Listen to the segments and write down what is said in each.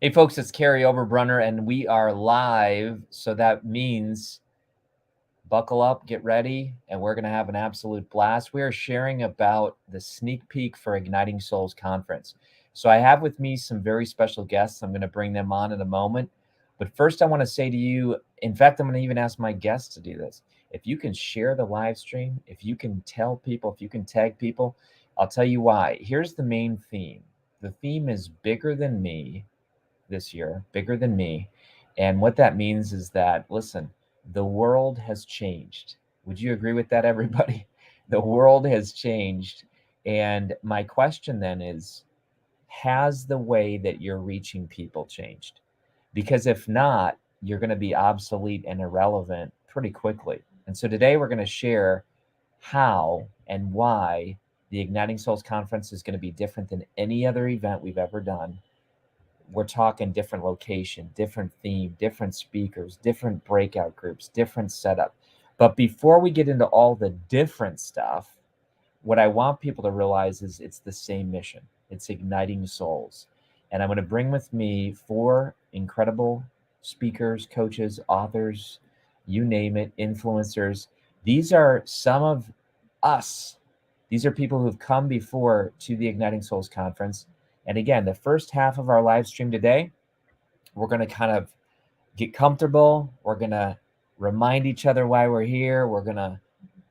Hey folks, it's Kary Oberbrunner and we are live. So that means buckle up, get ready, and we're going to have an absolute blast. We are sharing about the sneak peek for Igniting Souls conference. So I have with me some very special guests. I'm going to bring them on in a moment. But first, I want to say to you, in fact, I'm going to even ask my guests to do this. If you can share the live stream, if you can tell people, if you can tag people, I'll tell you why. Here's the main theme. The theme is bigger than me this year, bigger than me. And what that means is that, listen, the world has changed. Would you agree with that, everybody? The world has changed. And my question then is, has the way that you're reaching people changed? Because if not, you're going to be obsolete and irrelevant pretty quickly. And so today we're going to share how and why the Igniting Souls Conference is going to be different than any other event we've ever done. We're talking different location, different theme, different speakers, different breakout groups, different setup. But before we get into all the different stuff, what I want people to realize is it's the same mission. It's igniting souls. And I'm going to bring with me 4 incredible speakers, coaches, authors, you name it, influencers. These are some of us. These are people who've come before to the Igniting Souls conference. And again, the first half of our live stream today, we're going to kind of get comfortable. We're going to remind each other why we're here. We're going to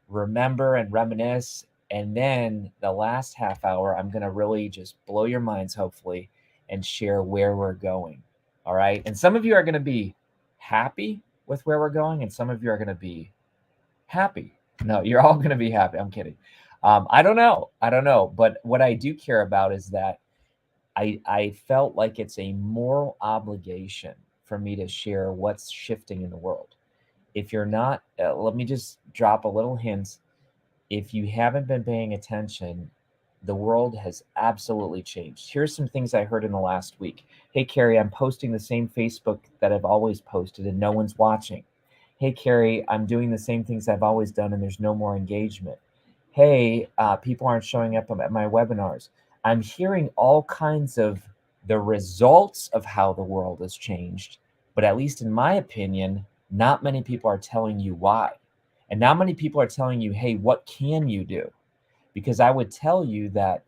remember and reminisce. And then the last half hour, I'm going to really just blow your minds, hopefully, and share where we're going. All right. And some of you are going to be happy with where we're going, and some of you are going to be happy. No, you're all going to be happy. I'm kidding. I don't know. But what I do care about is that I felt like it's a moral obligation for me to share what's shifting in the world. If you're not, let me just drop a little hint. If you haven't been paying attention, the world has absolutely changed. Here's some things I heard in the last week. Hey, Kary, I'm posting the same Facebook that I've always posted and no one's watching. Hey, Kary, I'm doing the same things I've always done and there's no more engagement. Hey, people aren't showing up at my webinars. I'm hearing all kinds of the results of how the world has changed, but at least in my opinion, not many people are telling you why. And not many people are telling you, hey, what can you do? Because I would tell you that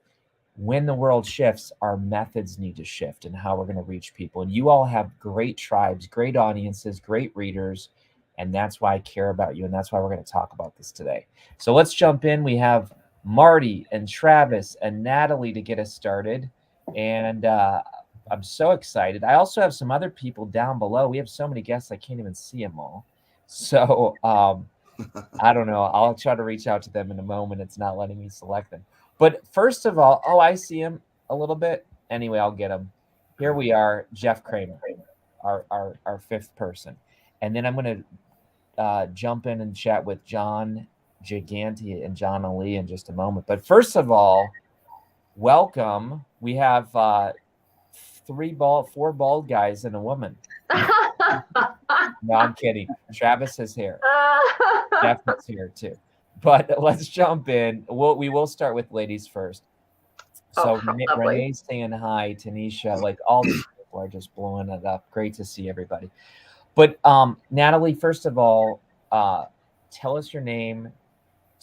when the world shifts, our methods need to shift and how we're going to reach people. And you all have great tribes, great audiences, great readers. And that's why I care about you. And that's why we're going to talk about this today. So let's jump in. We have Marty and Travis and Natalie to get us started. And I'm so excited. I also have some other people down below. We have so many guests, I can't even see them all. So I don't know. I'll try to reach out to them in a moment. It's not letting me select them. But first of all, I see him a little bit. Anyway, I'll get him. Here we are, Jeff Kramer, our 5th person. And then I'm going to jump in and chat with John Giganti and John Ali in just a moment. But first of all, welcome. We have 4 bald guys and a woman. No, I'm kidding. Travis is here. Jeff is here too. But let's jump in. We will start with ladies first. So Renee's saying hi, Tanisha, like all these people are just blowing it up. Great to see everybody. But Natalie, first of all, tell us your name.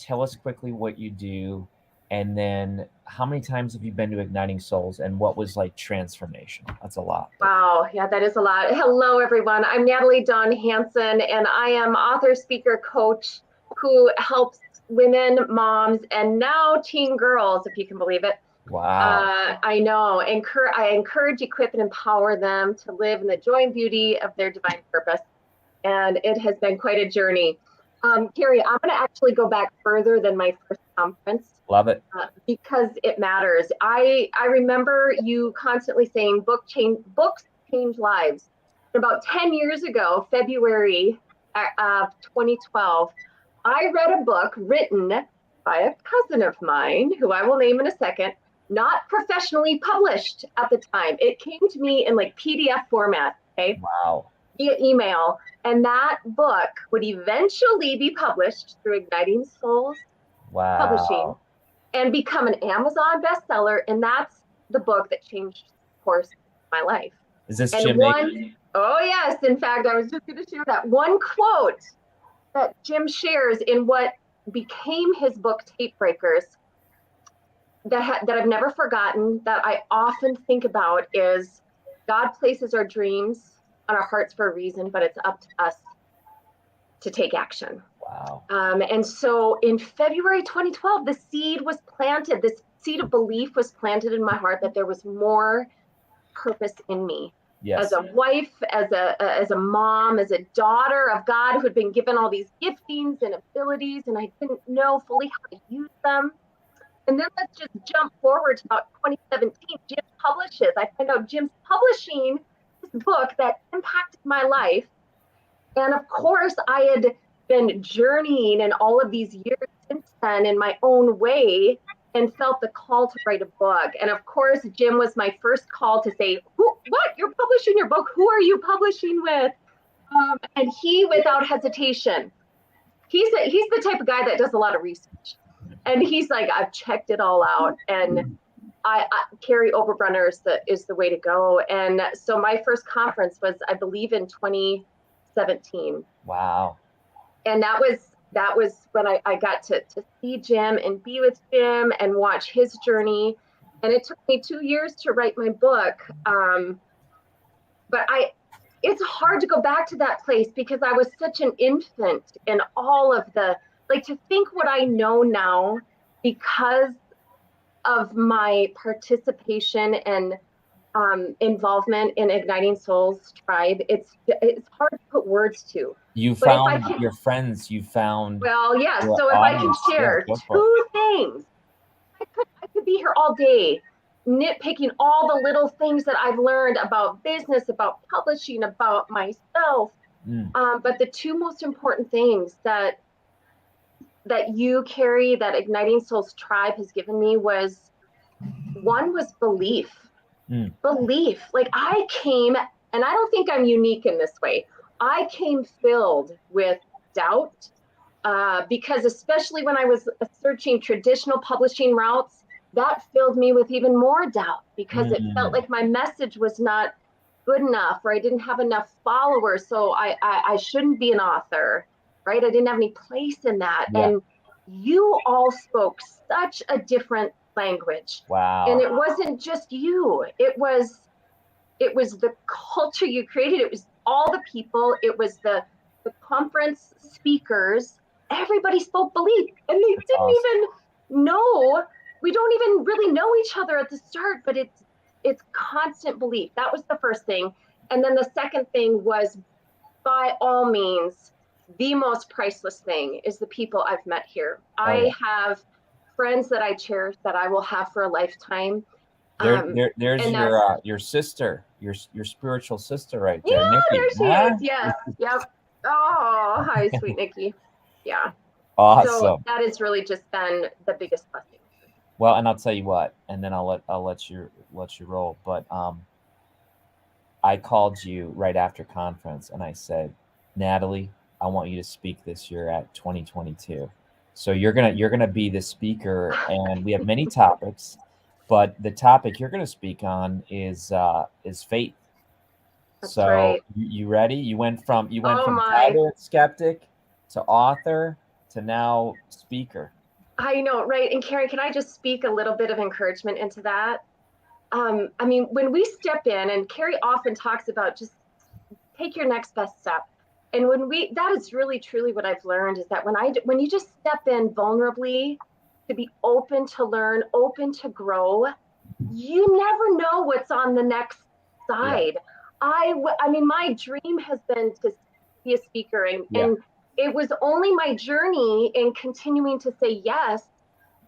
Tell us quickly what you do. And then how many times have you been to Igniting Souls and what was like transformation? That's a lot. Wow. Yeah, that is a lot. Hello, everyone. I'm Natalie Dawn Hansen, and I am author, speaker, coach who helps women, moms, and now teen girls, if you can believe it. Wow. I know. I encourage, equip, and empower them to live in the joy and beauty of their divine purpose. And it has been quite a journey. Kary, I'm going to actually go back further than my first conference. Love it. Because it matters. I remember you constantly saying books change lives. About 10 years ago, February of 2012, I read a book written by a cousin of mine, who I will name in a second, not professionally published at the time. It came to me in like PDF format, okay? Wow. Via email. And that book would eventually be published through Igniting Souls Publishing and become an Amazon bestseller. And that's the book that changed the course of my life. Is this And Jim Mason? oh yes, in fact, I was just going to share that one quote that Jim shares in what became his book, Tape Breakers, that I've never forgotten, that I often think about is God places our dreams on our hearts for a reason, but it's up to us to take action. Wow. And so in February 2012, the seed was planted. This seed of belief was planted in my heart that there was more purpose in me. Yes. As a wife, as a mom, as a daughter of God who had been given all these giftings and abilities, and I didn't know fully how to use them. And then let's just jump forward to about 2017. Jim publishes. I find out Jim's publishing this book that impacted my life. And of course, I had been journeying in all of these years since then in my own way and felt the call to write a book. And of course, Jim was my first call to say, what? You're publishing your book? Who are you publishing with? And he, without hesitation, he's the type of guy that does a lot of research. And he's like, I've checked it all out. And Kary Oberbrunner is the way to go. And so my first conference was, I believe, in 2017. Wow. And that was when I got to see Jim and be with Jim and watch his journey. And it took me 2 years to write my book. But it's hard to go back to that place because I was such an infant in all of to think what I know now because of my participation and involvement in Igniting Souls Tribe. It's hard to put words to. You found your friends, you found. Well, yes. Yeah, so if I can share two things, I could be here all day nitpicking all the little things that I've learned about business, about publishing, about myself. But the two most important things that you, Kary, that Igniting Souls Tribe has given me was belief. Belief. Like I came, and I don't think I'm unique in this way. I came filled with doubt because especially when I was searching traditional publishing routes, that filled me with even more doubt because it felt like my message was not good enough or I didn't have enough followers. So I shouldn't be an author, right? I didn't have any place in that. Yeah. And you all spoke such a different language. Wow. And it wasn't just you. It was the culture you created. It was all the people. It was the conference speakers. Everybody spoke belief. And they didn't even know. We don't even really know each other at the start, but it's constant belief. That was the first thing. And then the second thing was, by all means, the most priceless thing is the people I've met here. I have friends that I cherish that I will have for a lifetime. There's your sister, your spiritual sister right there. Yeah, Nikki. there she is. Yes. Yep. Oh, hi, sweet Nikki. Yeah. Awesome. So that has really just been the biggest blessing. Well, and I'll tell you what, and then I'll let you roll. But I called you right after conference and I said, Natalie, I want you to speak this year at 2022. So you're gonna be the speaker, and we have many topics, but the topic you're gonna speak on is faith. That's so right. You ready? You went from doubter, skeptic to author to now speaker. I know, right? And Kary, can I just speak a little bit of encouragement into that? I mean, when we step in, and Kary often talks about just take your next best step. And that is really truly what I've learned is that when you just step in vulnerably to be open to learn, open to grow, you never know what's on the next side. Yeah. I mean, my dream has been to be a speaker, and it was only my journey in continuing to say yes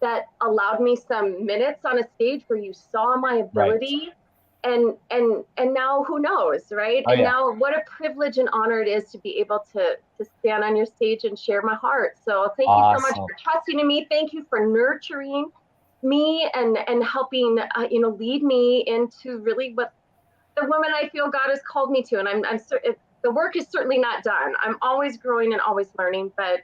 that allowed me some minutes on a stage where you saw my ability. Right. And now who knows, right? Oh, and now what a privilege and honor it is to be able to stand on your stage and share my heart. So thank you so much for trusting in me. Thank you for nurturing me and helping lead me into really what the woman I feel God has called me to. And I'm certain the work is certainly not done. I'm always growing and always learning, but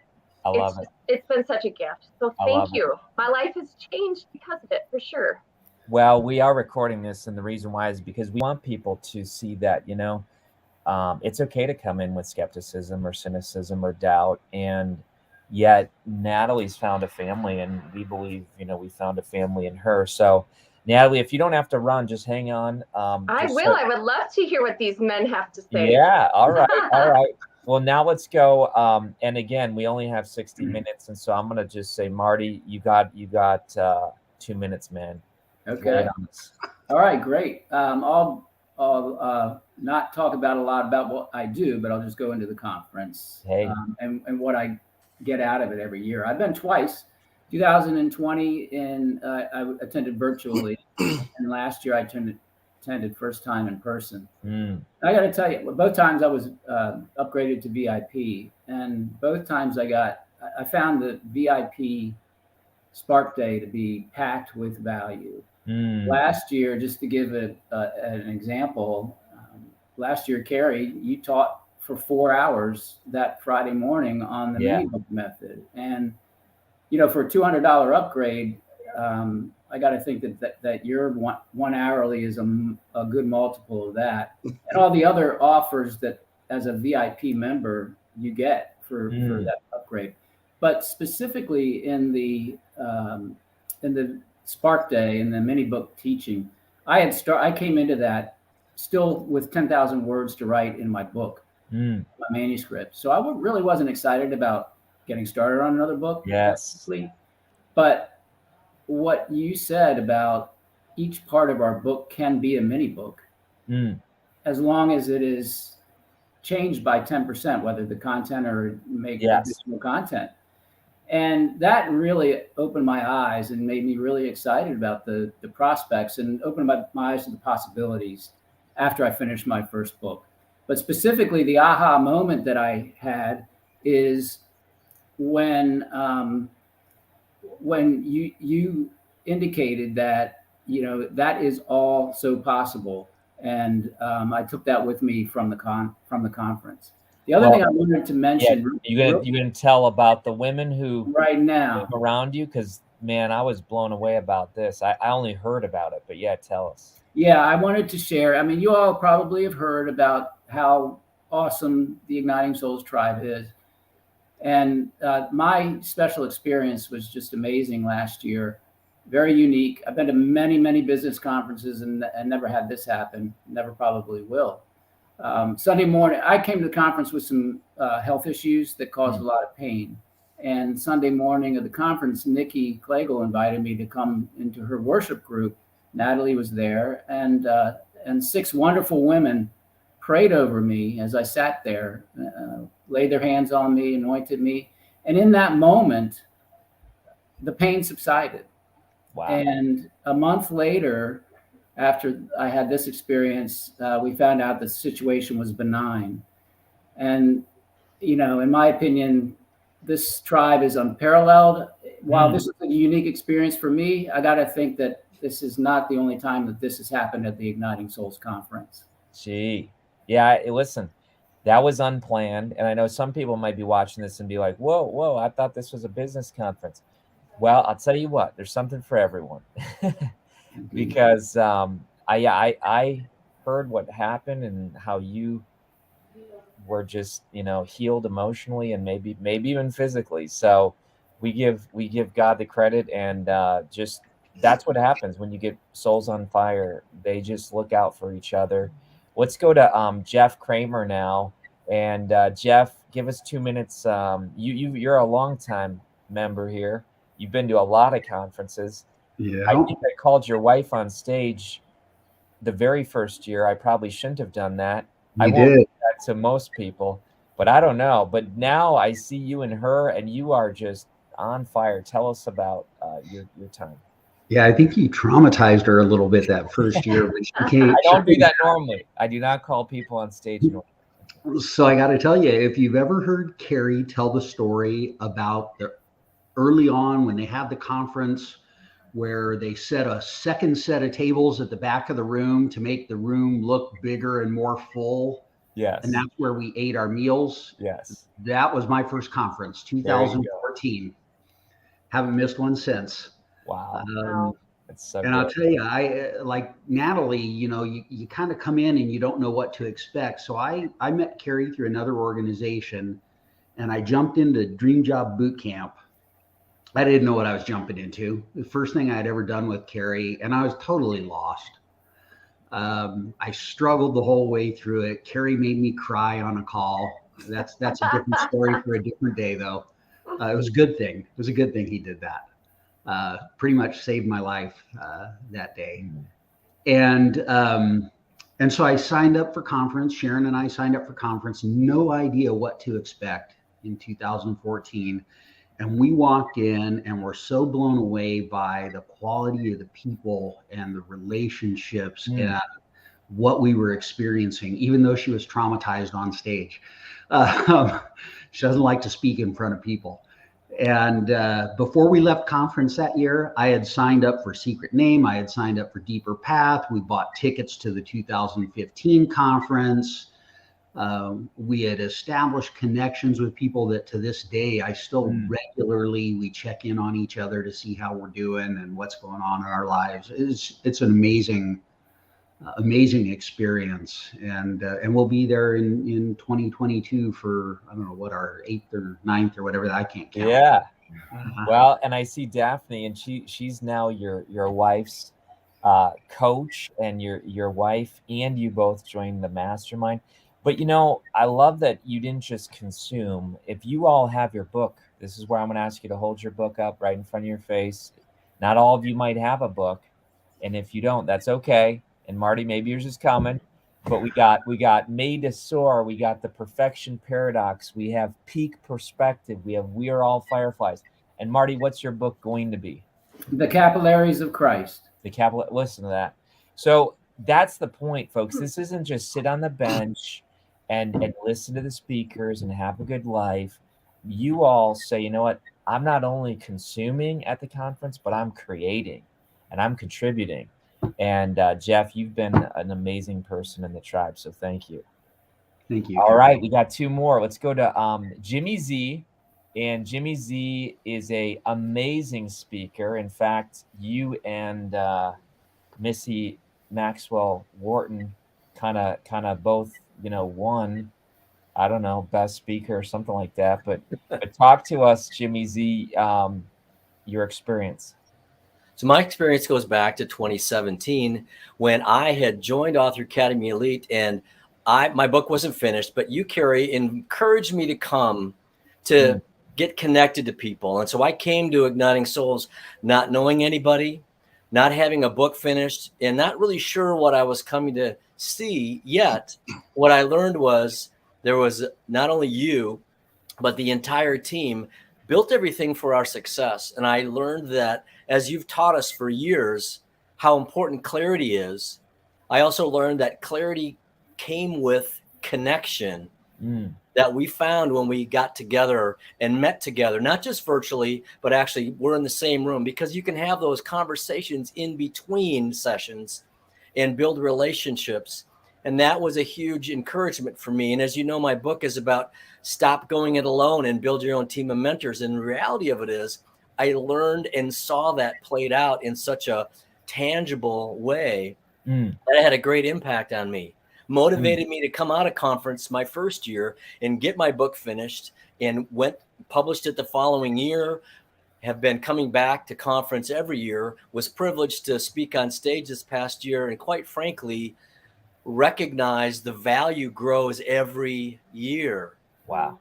it's been such a gift. So thank you. My life has changed because of it, for sure. Well, we are recording this, and the reason why is because we want people to see that, it's okay to come in with skepticism or cynicism or doubt. And yet Natalie's found a family, and we believe, we found a family in her. So, Natalie, if you don't have to run, just hang on. I will. I would love to hear what these men have to say. Yeah. All right. All right. Well, now let's go. And again, we only have 60 minutes. And so I'm going to just say, Marty, you got 2 minutes, man. Okay. All right, great. I'll not talk about a lot about what I do, but I'll just go into the conference and what I get out of it every year. I've been twice. 2020, I attended virtually, and last year I attended first time in person. I got to tell you, both times I was upgraded to VIP, and both times I found the VIP Spark Day to be packed with value. Last year, just to give an example, last year, Kary, you taught for 4 hours that Friday morning on the mini book method. And, for a $200 upgrade, I got to think that your one hourly is a good multiple of that. And all the other offers that as a VIP member you get for that upgrade. But specifically in the Spark Day and the mini book teaching, I came into that still with 10,000 words to write in my book, my manuscript. So I really wasn't excited about getting started on another book. Yes. But what you said about each part of our book can be a mini book, as long as it is changed by 10%, whether the content or make additional content. And that really opened my eyes and made me really excited about the prospects and opened my eyes to the possibilities after I finished my first book. But specifically, the aha moment that I had is when you indicated that, that is all so possible. And I took that with me from the conference. The other thing I wanted to mention, you gonna tell about the women who right now live around you, because man, I was blown away about this. I only heard about it, but tell us. Yeah, I wanted to share. I mean, you all probably have heard about how awesome the Igniting Souls tribe is, and my special experience was just amazing last year. Very unique. I've been to many business conferences and never had this happen. Never probably will. Sunday morning, I came to the conference with some health issues that caused a lot of pain. And Sunday morning of the conference, Nikki Klagel invited me to come into her worship group. Natalie was there, and 6 wonderful women prayed over me as I sat there, laid their hands on me, anointed me. And in that moment, the pain subsided. Wow. And a month later, after I had this experience, we found out the situation was benign. And, in my opinion, this tribe is unparalleled. While this is a unique experience for me, I got to think that this is not the only time that this has happened at the Igniting Souls conference. Gee. Yeah, listen, that was unplanned. And I know some people might be watching this and be like, whoa, I thought this was a business conference. Well, I'll tell you what, there's something for everyone. Because I heard what happened and how you were just healed emotionally and maybe even physically. So we give God the credit, and just that's what happens when you get souls on fire. They just look out for each other. Let's go to Jeff Kramer now, and Jeff, give us 2 minutes. You're a longtime member here. You've been to a lot of conferences. Yeah. I think I called your wife on stage the very first year. I probably shouldn't have done that. I won't do that to most people, but I don't know. But now I see you and her, and you are just on fire. Tell us about your time. Yeah, I think you traumatized her a little bit that first year when she came. I don't do that normally. I do not call people on stage normally. So I got to tell you, if you've ever heard Kary tell the story about the early on when they had the conference, where they set a second set of tables at the back of the room to make the room look bigger and more full. Yes. And that's where we ate our meals. Yes. That was my first conference, 2014. Haven't missed one since. Wow. It's so and good. I'll tell you, I like Natalie, you kind of come in and you don't know what to expect. So I met Kary through another organization, and I jumped into Dream Job Boot Camp. I didn't know what I was jumping into. The first thing I had ever done with Kary, and I was totally lost. I struggled the whole way through it. Kary made me cry on a call. That's a different story for a different day, though. It was a good thing. It was a good thing he did that. Pretty much saved my life that day. And so I signed up for conference. Sharon and I signed up for conference. No idea what to expect in 2014. And we walked in and were so blown away by the quality of the people and the relationships and what we were experiencing, even though she was traumatized on stage. She doesn't like to speak in front of people. And before we left conference that year, I had signed up for Secret Name. I had signed up for Deeper Path. We bought tickets to the 2015 conference. We had established connections with people that to this day, I still regularly, we check in on each other to see how we're doing and what's going on in our lives. It's an amazing experience. And we'll be there in 2022 for, I don't know what, our 8th or 9th or whatever, that I can't count. Yeah. Well, and I see Daphne, and she's now your wife's coach, and your wife and you both joined the mastermind. But I love that you didn't just consume. If you all have your book, this is where I'm going to ask you to hold your book up right in front of your face. Not all of you might have a book, and if you don't, that's okay. And Marty, maybe yours is coming. But we got Made to Soar, we got The Perfection Paradox, we have Peak Perspective, we have We Are All Fireflies. And Marty, what's your book going to be? The Capillaries of Christ. Listen to that. So that's the point, folks. This isn't just sit on the bench and listen to the speakers and have a good life. You all say, you know what? I'm not only consuming at the conference, but I'm creating and I'm contributing. And Jeff, you've been an amazing person in the tribe, so thank you. Thank you. All right, we got 2 more. Let's go to Jimmy Z. And Jimmy Z is a amazing speaker. In fact, you and Missy Maxwell Wharton kind of both, won, I don't know, best speaker or something like that. But talk to us, Jimmy Z, your experience. So my experience goes back to 2017 when I had joined Author Academy Elite, and my book wasn't finished, but you, Kary, encouraged me to come to get connected to people. And so I came to Igniting Souls not knowing anybody, not having a book finished, and not really sure what I was coming to see yet. What I learned was there was not only you, but the entire team built everything for our success. And I learned that, as you've taught us for years, how important clarity is. I also learned that clarity came with connection that we found when we got together and met together, not just virtually, but actually we're in the same room, because you can have those conversations in between sessions and build relationships. And that was a huge encouragement for me. And as you know, my book is about stop going it alone and build your own team of mentors. And the reality of it is I learned and saw that played out in such a tangible way that it had a great impact on me. Motivated me to come out of conference my first year and get my book finished, and published it the following year. Have been coming back to conference every year, was privileged to speak on stage this past year, and quite frankly, recognize the value grows every year. Wow.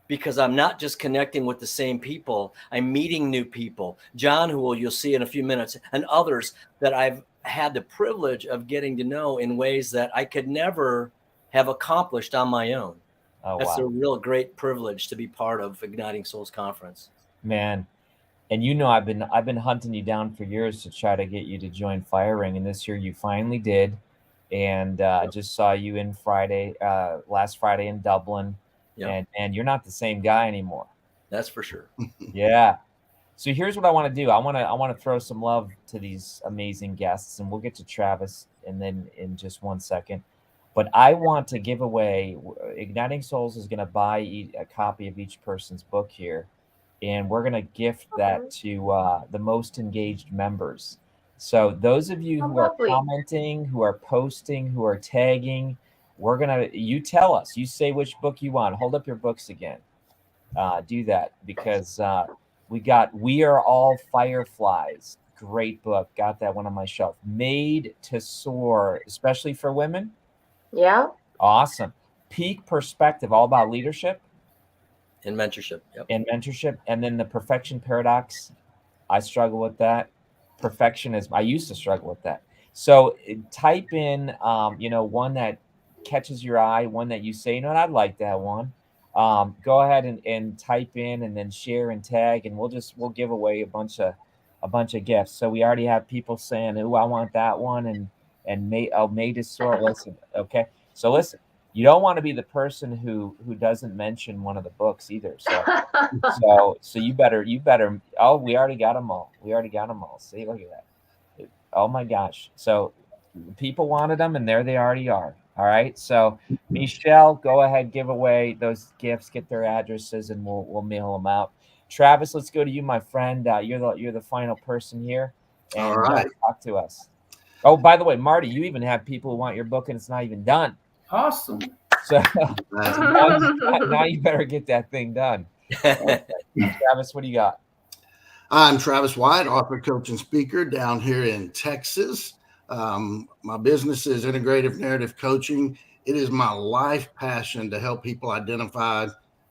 Because I'm not just connecting with the same people, I'm meeting new people. John, who you'll see in a few minutes, and others that I've had the privilege of getting to know in ways that I could never have accomplished on my own. Oh, That's wow. a real great privilege to be part of Igniting Souls Conference. Man. And I've been hunting you down for years to try to get you to join Fire Ring, and this year you finally did. And I just saw you last Friday in Dublin. Yep. And you're not the same guy anymore. That's for sure. Yeah. So here's what I want to do. I want to throw some love to these amazing guests, and we'll get to Travis and then in just one second. But I want to give away, Igniting Souls is going to buy a copy of each person's book here, and we're going to gift that to the most engaged members. So those of you who lovely. are commenting, who are posting, who are tagging, you tell us, you say which book you want. Hold up your books again. Do that, because We Are All Fireflies. Great book. Got that one on my shelf. Made to Soar, especially for women. Yeah. Awesome. Peak Perspective, all about leadership and mentorship. Yep. And mentorship. And then The Perfection Paradox. I struggle with that. Perfectionism. I used to struggle with that. So type in, one that catches your eye, one that you say, I'd like that one. Go ahead and type in, and then share and tag, and we'll give away a bunch of gifts. So we already have people saying, "Oh, I want that one," and made to soar. Listen, okay. So listen, you don't want to be the person who doesn't mention one of the books either. So you better. Oh, we already got them all. See, look at that. Oh my gosh. So people wanted them, and there they already are. All right. So Michelle, go ahead, give away those gifts, get their addresses, and we'll mail them out. Travis, let's go to you, my friend. You're the final person here, and all right. Talk to us. Oh, by the way, Marty, you even have people who want your book, and it's not even done. Awesome. So now you better get that thing done. Travis, what do you got? I'm Travis White, author, coach, and speaker down here in Texas. My business is integrative narrative coaching. It is my life passion to help people identify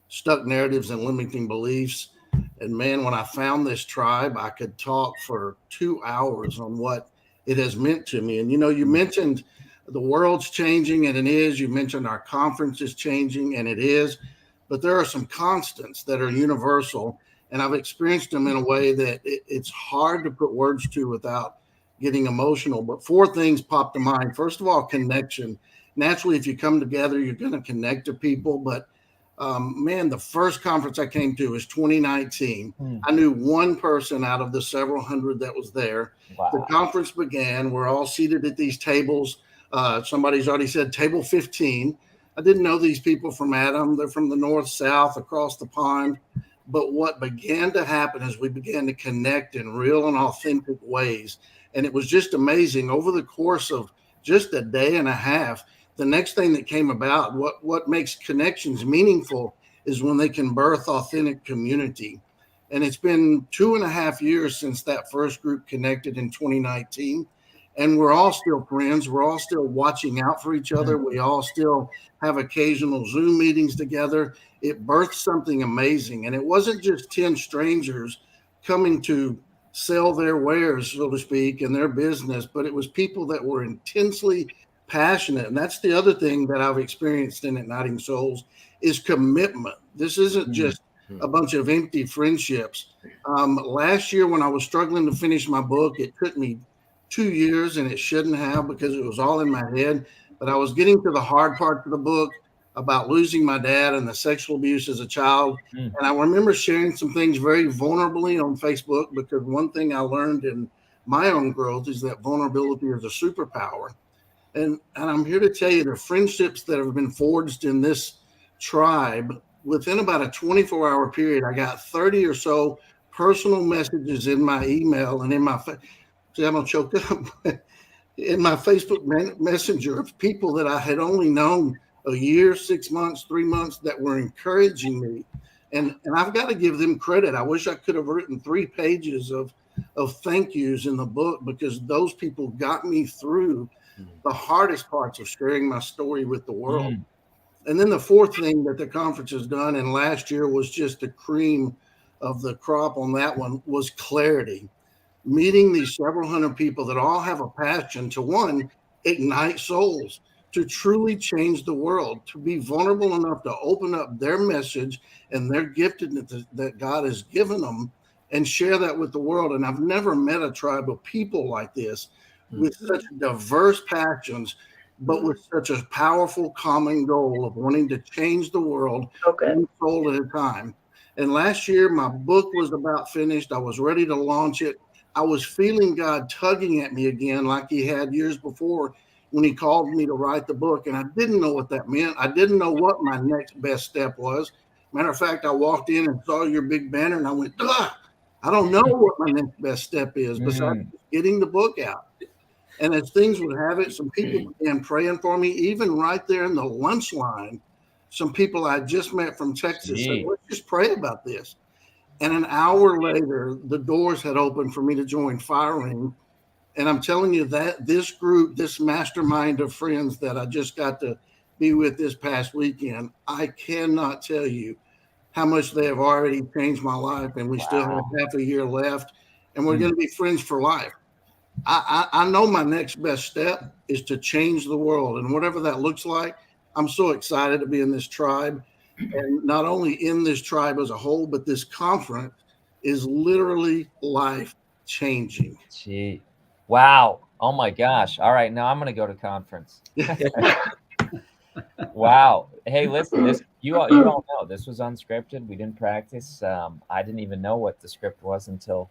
stuck narratives and limiting beliefs. And man, when I found this tribe, I could talk for 2 hours on what it has meant to me. And, you mentioned the world's changing, and it is. You mentioned our conference is changing, and it is. But there are some constants that are universal, and I've experienced them in a way that it's hard to put words to without getting emotional. But 4 things pop to mind. First of all, connection. Naturally, if you come together, you're going to connect to people. But man, the first conference I came to was 2019. I knew one person out of the several hundred that was there. Wow. The conference began. We're all seated at these tables. Somebody's already said table 15. I didn't know these people from Adam. They're from the north, south, across the pond. But what began to happen is we began to connect in real and authentic ways. And it was just amazing. Over the course of just a day and a half, the next thing that came about, what makes connections meaningful is when they can birth authentic community. And it's been 2.5 years since that first group connected in 2019. And we're all still friends. We're all still watching out for each other. We all still have occasional Zoom meetings together. It birthed something amazing. And it wasn't just 10 strangers coming to sell their wares, so to speak, in their business, but it was people that were intensely passionate. And that's the other thing that I've experienced in Igniting Souls is commitment. This isn't just a bunch of empty friendships. Last year, when I was struggling to finish my book, it took me 2 years, and it shouldn't have, because it was all in my head. But I was getting to the hard part of the book about losing my dad and the sexual abuse as a child. And I remember sharing some things very vulnerably on Facebook, because one thing I learned in my own growth is that vulnerability is a superpower. And I'm here to tell you, the friendships that have been forged in this tribe, within about a 24-hour period, I got 30 or so personal messages in my email and in my I'm choked up. In my Facebook Messenger of people that I had only known a year, 6 months, 3 months, that were encouraging me. And I've got to give them credit. I wish I could have written 3 pages of thank yous in the book, because those people got me through the hardest parts of sharing my story with the world. And then the 4th thing that the conference has done, and last year was just the cream of the crop on that one, was clarity. Meeting these several hundred people that all have a passion to, one, ignite souls, to truly change the world, to be vulnerable enough to open up their message and their giftedness that God has given them and share that with the world. And I've never met a tribe of people like this with such diverse passions, but with such a powerful common goal of wanting to change the world one soul at a time. And last year, my book was about finished. I was ready to launch it. I was feeling God tugging at me again, like he had years before when he called me to write the book. And I didn't know what that meant. I didn't know what my next best step was. Matter of fact, I walked in and saw your big banner and I went, I don't know what my next best step is besides getting the book out. And as things would have it, some people began praying for me, even right there in the lunch line. Some people I just met from Texas said, let's just pray about this. And an hour later, the doors had opened for me to join Firing. And I'm telling you that this group, this mastermind of friends that I just got to be with this past weekend, I cannot tell you how much they have already changed my life. And we still have half a year left. And we're going to be friends for life. I know my next best step is to change the world. And whatever that looks like, I'm so excited to be in this tribe. And not only in this tribe as a whole, but this conference is literally life changing. Gee. Wow. Oh my gosh. All right. Now I'm going to go to conference. Wow. Hey, listen, you all know this was unscripted. We didn't practice. I didn't even know what the script was until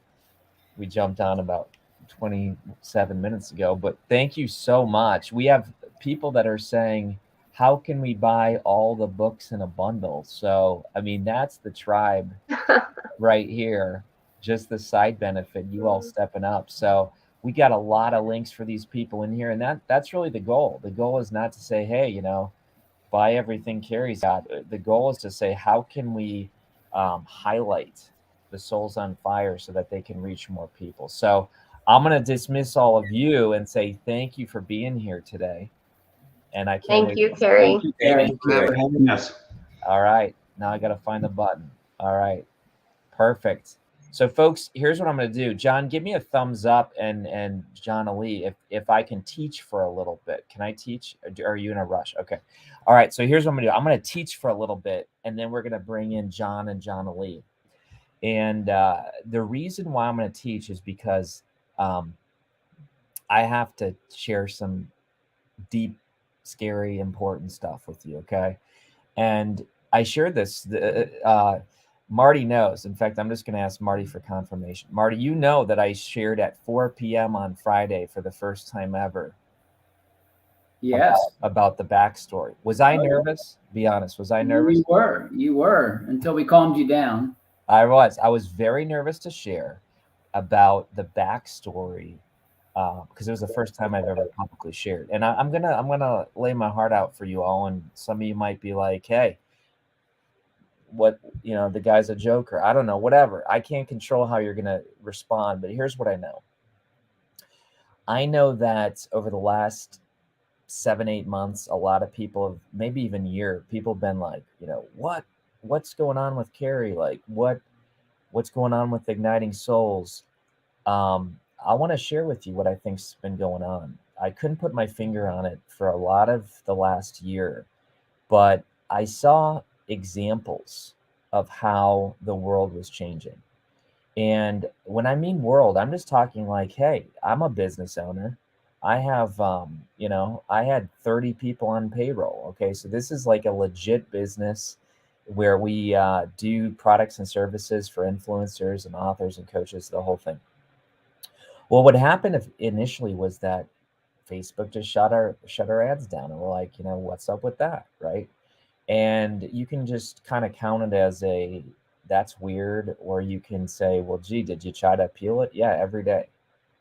we jumped on about 27 minutes ago. But thank you so much. We have people that are saying, how can we buy all the books in a bundle? So, I mean, that's the tribe right here. Just the side benefit, you all stepping up. So we got a lot of links for these people in here. And that's really the goal. The goal is not to say, hey, buy everything Kary's got. The goal is to say, how can we highlight the Souls on Fire so that they can reach more people? So I'm going to dismiss all of you and say thank you for being here today. And I can't Thank you, Kary. Thank you, Kary. Yes. All right. Now I got to find the button. All right. Perfect. So folks, here's what I'm going to do. John, give me a thumbs up, and John Ali, if I can teach for a little bit. Can I teach? Or are you in a rush? Okay. All right. So here's what I'm going to do. I'm going to teach for a little bit, and then we're going to bring in John and John Ali. And the reason why I'm going to teach is because I have to share some deep, scary, important stuff with you. Okay. And I shared this. Marty knows. In fact, I'm just going to ask Marty for confirmation. Marty, you know that I shared at 4 p.m. on Friday for the first time ever. Yes. About the backstory. Was I nervous? Be honest. Was I nervous? You were until we calmed you down. I was very nervous to share about the backstory because it was the first time I've ever publicly shared. And I'm gonna lay my heart out for you all. And some of you might be like, hey, what, the guy's a joker. I don't know, whatever. I can't control how you're going to respond, but here's what I know. I know that over the last 7-8 months, a lot of people have, maybe even a year, people have been like, what's going on with Kary? Like what's going on with Igniting Souls? I want to share with you what I think's been going on. I couldn't put my finger on it for a lot of the last year, but I saw examples of how the world was changing. And when I mean world, I'm just talking like, hey, I'm a business owner. I have, I had 30 people on payroll. Okay. So this is like a legit business where we do products and services for influencers and authors and coaches, the whole thing. Well, what happened initially was that Facebook just shut our ads down. And we're like, what's up with that? Right. And you can just kind of count it as that's weird. Or you can say, well, gee, did you try to appeal it? Yeah, every day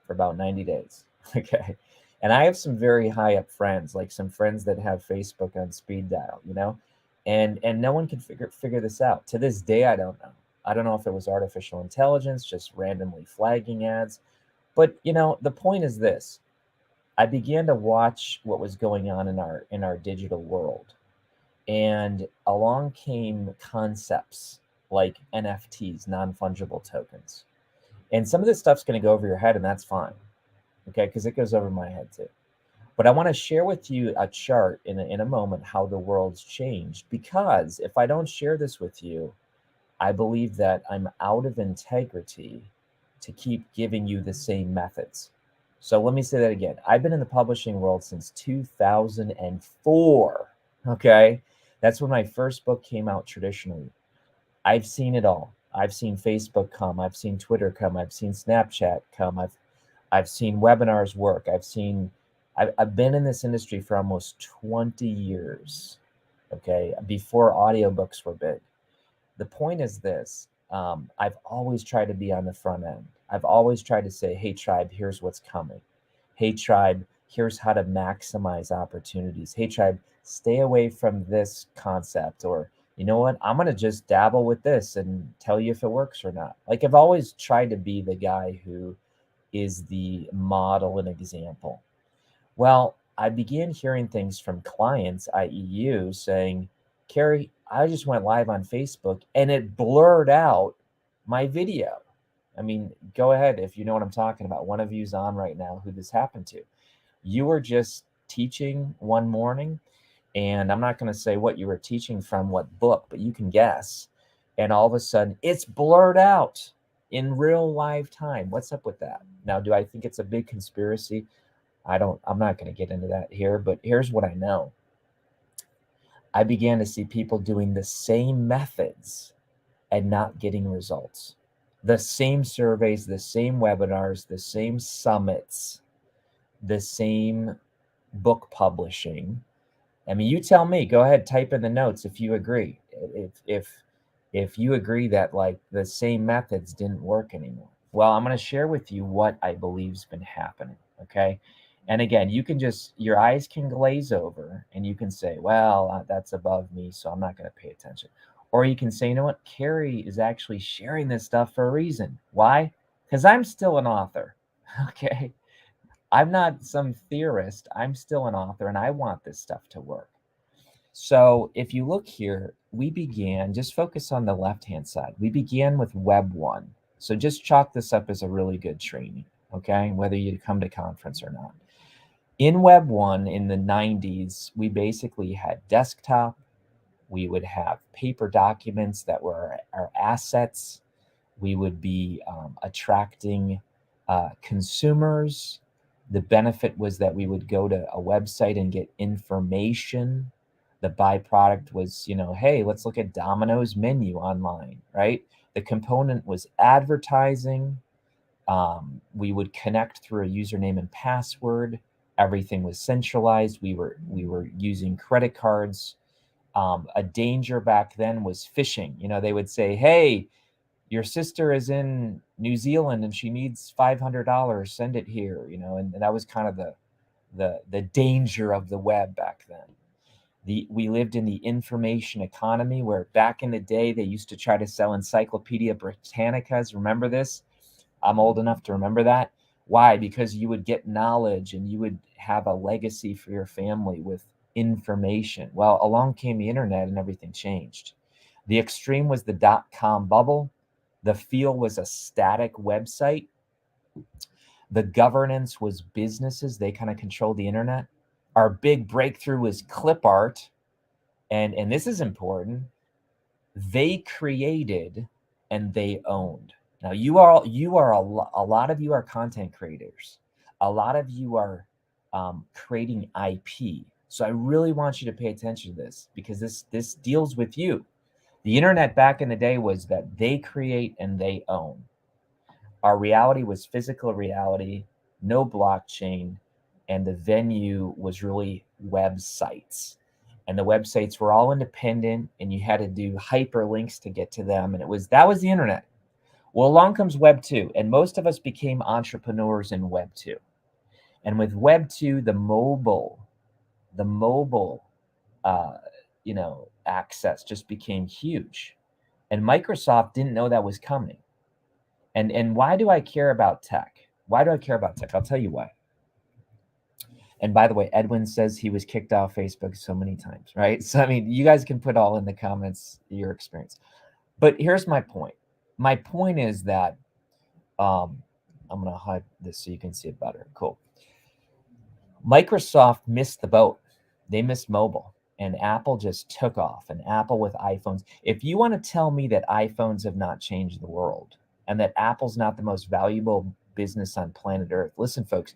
for about 90 days. Okay. And I have some very high up friends, like some friends that have Facebook on speed dial, and no one can figure this out. To this day, I don't know. I don't know if it was artificial intelligence, just randomly flagging ads. But, the point is this. I began to watch what was going on in our digital world. And along came concepts like NFTs, non-fungible tokens. And some of this stuff's going to go over your head, and that's fine. Okay, because it goes over my head too. But I want to share with you a chart in a moment how the world's changed. Because if I don't share this with you, I believe that I'm out of integrity to keep giving you the same methods. So let me say that again. I've been in the publishing world since 2004. Okay. That's when my first book came out traditionally. I've seen it all. I've seen Facebook come. I've seen Twitter come. I've seen Snapchat come. I've seen webinars work. I've been in this industry for almost 20 years. Okay. Before audiobooks were big. The point is this. I've always tried to be on the front end. I've always tried to say, hey, tribe, here's what's coming. Hey, tribe, here's how to maximize opportunities. Hey, tribe, stay away from this concept. Or, you know what, I'm going to just dabble with this and tell you if it works or not. Like, I've always tried to be the guy who is the model and example. Well, I began hearing things from clients, i.e. you, saying, Kary, I just went live on Facebook and it blurred out my video. I mean, go ahead if you know what I'm talking about. One of you's on right now who this happened to. You were just teaching one morning, and I'm not going to say what you were teaching from what book, but you can guess. And all of a sudden, it's blurred out in real live time. What's up with that? Now, do I think it's a big conspiracy? I'm not going to get into that here, but here's what I know. I began to see people doing the same methods and not getting results. The same surveys, the same webinars, the same summits, the same book publishing. I mean, you tell me, go ahead, type in the notes if you agree. If you agree that like the same methods didn't work anymore. Well, I'm going to share with you what I believe's been happening, okay? And again, you can just, your eyes can glaze over and you can say, well, that's above me, so I'm not going to pay attention. Or you can say, you know what, Kary is actually sharing this stuff for a reason. Why? Because I'm still an author, okay? I'm not some theorist. I'm still an author and I want this stuff to work. So if you look here, we began, just focus on the left-hand side. We began with Web 1. So just chalk this up as a really good training, okay? Whether you come to conference or not. In Web 1 in the 90s, we basically had desktop. We would have paper documents that were our assets. We would be attracting consumers. The benefit was that we would go to a website and get information. The byproduct was, you know, hey, let's look at Domino's menu online, right? The component was advertising. We would connect through a username and password. Everything was centralized. We were using credit cards. A danger back then was phishing. You know, they would say, hey, your sister is in New Zealand and she needs $500, send it here, you know, and that was kind of the danger of the web back then. We lived in the information economy where back in the day they used to try to sell Encyclopedia Britannicas. Remember this? I'm old enough to remember that. Why? Because you would get knowledge and you would have a legacy for your family with information. Well, along came the internet and everything changed. The extreme was the .com bubble. The feel was a static website. The governance was businesses. They kind of controlled the internet. Our big breakthrough was clip art. And this is important. They created and they owned. Now a lot of you are content creators. A lot of you are creating IP. So I really want you to pay attention to this because this deals with you. The internet back in the day was that they create and they own. Our reality was physical reality, no blockchain, and the venue was really websites. And the websites were all independent and you had to do hyperlinks to get to them. And that was the internet. Well, along comes Web 2, and most of us became entrepreneurs in Web 2. And with Web 2, the mobile access just became huge. And Microsoft didn't know that was coming. And why do I care about tech? Why do I care about tech? I'll tell you why. And by the way, Edwin says he was kicked off Facebook so many times, right? So, I mean, you guys can put all in the comments your experience. But here's my point. My point is that I'm going to hide this so you can see it better. Cool. Microsoft missed the boat. They missed mobile. And Apple just took off. And Apple with iPhones. If you want to tell me that iPhones have not changed the world and that Apple's not the most valuable business on planet Earth, listen, folks,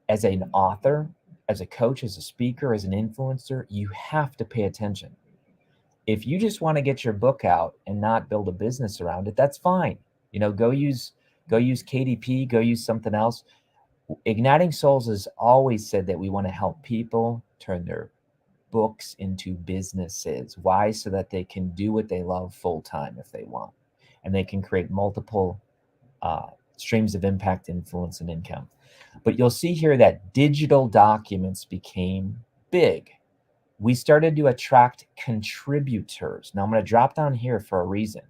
as an author, as a coach, as a speaker, as an influencer, you have to pay attention. If you just want to get your book out and not build a business around it, that's fine. You know, go use KDP, go use something else. Igniting Souls has always said that we want to help people turn their books into businesses. Why? So that they can do what they love full time if they want. and they can create multiple streams of impact, influence, and income. But you'll see here that digital documents became big. We started to attract contributors. Now I'm going to drop down here for a reason.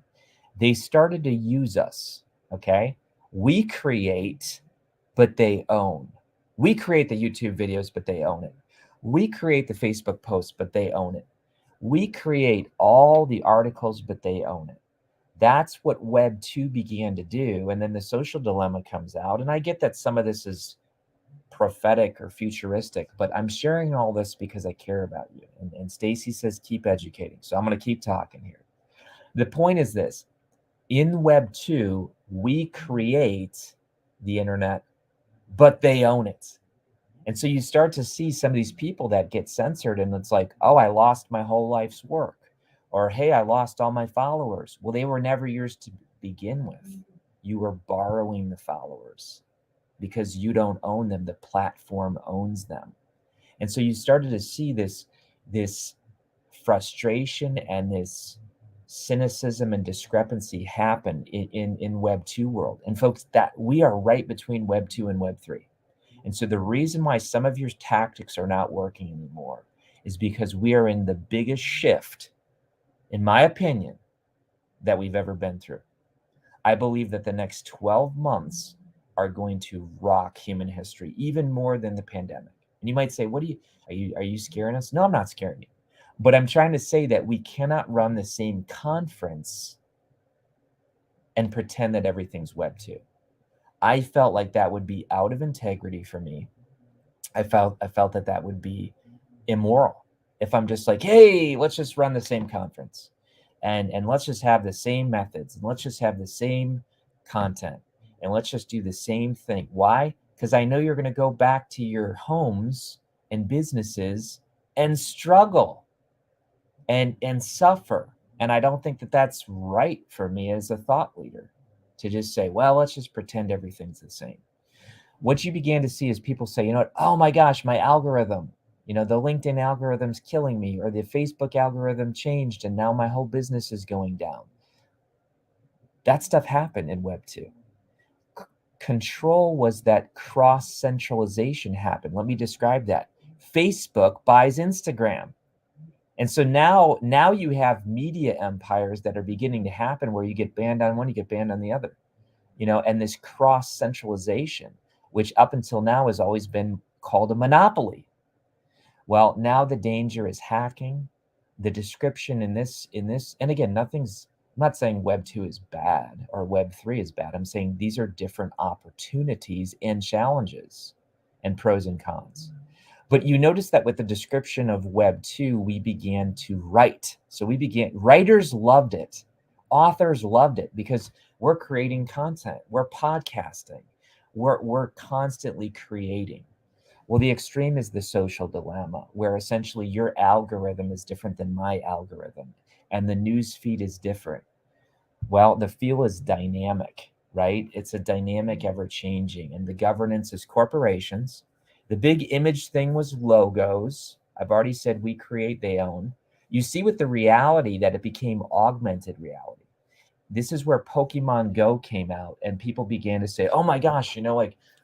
They started to use us, okay? We create, but they own. We create the YouTube videos, but they own it. We create the Facebook posts, but they own it. We create all the articles, but they own it. That's what Web 2 began to do. And then the social dilemma comes out. And I get that some of this is prophetic or futuristic, but I'm sharing all this because I care about you. And Stacy says, keep educating. So I'm going to keep talking here. The point is this. In Web 2, we create the internet, but they own it. And so you start to see some of these people that get censored, and it's like, oh, I lost my whole life's work. Or, hey, I lost all my followers. Well, they were never yours to begin with. You were borrowing the followers because you don't own them. The platform owns them. And so you started to see this frustration and this cynicism and discrepancy happen in Web 2 world. And folks, that we are right between Web 2 and Web 3. And so the reason why some of your tactics are not working anymore is because we are in the biggest shift, in my opinion, that we've ever been through. I believe that the next 12 months are going to rock human history, even more than the pandemic. And you might say, are you scaring us? No, I'm not scaring you. But I'm trying to say that we cannot run the same conference and pretend that everything's Web 2. I felt like that would be out of integrity for me. I felt that would be immoral. If I'm just like, hey, let's just run the same conference and let's just have the same methods and let's just have the same content and let's just do the same thing. Why? Because I know you're going to go back to your homes and businesses and struggle and suffer. And I don't think that that's right for me as a thought leader to just say, well, let's just pretend everything's the same. What you began to see is people say, you know what? Oh my gosh, my algorithm, the LinkedIn algorithm's killing me, or the Facebook algorithm changed and now my whole business is going down. That stuff happened in Web 2. Control was that cross-centralization happened. Let me describe that. Facebook buys Instagram. And so now you have media empires that are beginning to happen where you get banned on one, you get banned on the other, and this cross-centralization, which up until now has always been called a monopoly. Well, now the danger is hacking. The description in this, and again, I'm not saying Web 2 is bad or Web 3 is bad. I'm saying these are different opportunities and challenges and pros and cons. But you notice that with the description of Web 2, we began to write. So writers loved it. Authors loved it because we're creating content. We're podcasting. We're constantly creating. Well, the extreme is the social dilemma, where essentially your algorithm is different than my algorithm, and the news feed is different. Well, the field is dynamic, right? It's a dynamic, ever-changing, and the governance is corporations. The big image thing was logos. I've already said we create, they own. You see with the reality that it became augmented reality. This is where Pokemon Go came out and people began to say, oh my gosh,